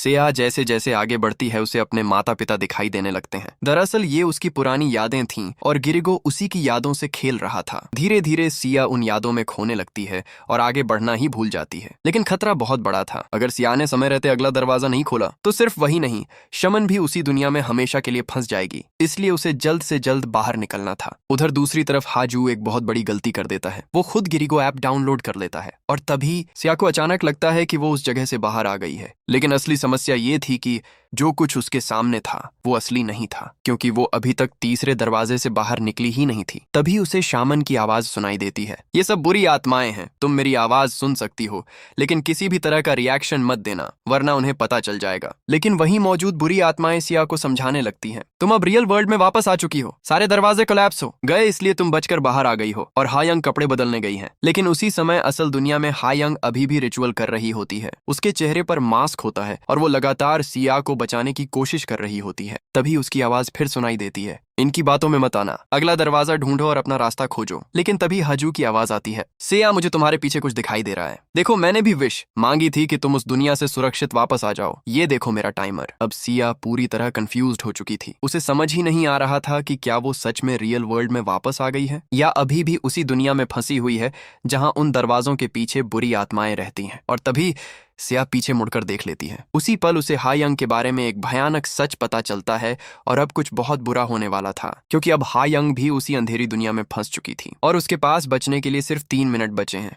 सिया जैसे जैसे आगे बढ़ती है उसे अपने माता पिता दिखाई देने लगते हैं। दरअसल ये उसकी पुरानी यादें थीं और गिरिगो उसी की यादों से खेल रहा था। धीरे धीरे सिया उन यादों में खोने लगती है और आगे बढ़ना ही भूल जाती है। लेकिन खतरा बहुत बड़ा था। अगर सिया ने समय रहते अगला दरवाजा नहीं खोला तो सिर्फ वही नहीं, शमन भी उसी दुनिया में हमेशा के लिए फंस जाएगी। इसलिए उसे जल्द से जल्द बाहर निकलना था। उधर दूसरी तरफ हाजू एक बहुत बड़ी गलती कर देता है। वो खुद गिरिगो ऐप डाउनलोड कर लेता है और तभी सिया को अचानक लगता है कि वो उस जगह से बाहर आ गई है। लेकिन असली समस्या ये थी कि जो कुछ उसके सामने था वो असली नहीं था, क्योंकि वो अभी तक तीसरे दरवाजे से बाहर निकली ही नहीं थी। तभी उसे शामन की आवाज सुनाई देती है। ये सब बुरी आत्माएं हैं, तुम मेरी आवाज सुन सकती हो, लेकिन किसी भी तरह का रिएक्शन मत देना, वरना उन्हें पता चल जाएगा। लेकिन वहीं मौजूद बुरी आत्माएं सिया को समझाने लगती हैं, तुम अब रियल वर्ल्ड में वापस आ चुकी हो, सारे दरवाजे कोलैप्स हो गए इसलिए तुम बचकर बाहर आ गई हो और हायंग कपड़े बदलने गई हैं। लेकिन उसी समय असल दुनिया में हायंग अभी भी रिचुअल कर रही होती है। उसके चेहरे पर मास्क होता है और वो लगातार सिया को बचाने की कोशिश कर रही होती है। तभी उसकी आवाज फिर सुनाई देती है, इनकी बातों में मत आना, अगला दरवाजा ढूंढो और अपना रास्ता खोजो। लेकिन तभी हाजू की आवाज आती है, सिया मुझे तुम्हारे पीछे कुछ दिखाई दे रहा है। देखो मैंने भी विश मांगी थी कि तुम उस दुनिया से सुरक्षित वापस आ जाओ। ये देखो मेरा टाइमर। अब सिया पूरी तरह कंफ्यूज्ड हो चुकी थी। उसे समझ ही नहीं आ रहा था कि क्या वो सच में रियल वर्ल्ड में वापस आ गई है या अभी भी उसी दुनिया में फंसी हुई है जहां उन दरवाजों के पीछे बुरी आत्माएं रहती हैं। और तभी सिया पीछे मुड़कर देख लेती है। उसी पल उसे हायंग के बारे में एक भयानक सच पता चलता है और अब कुछ बहुत बुरा होने वाला था, क्योंकि अब हायंग भी उसी अंधेरी दुनिया में फंस चुकी थी और उसके पास बचने के लिए सिर्फ 3 मिनट बचे हैं।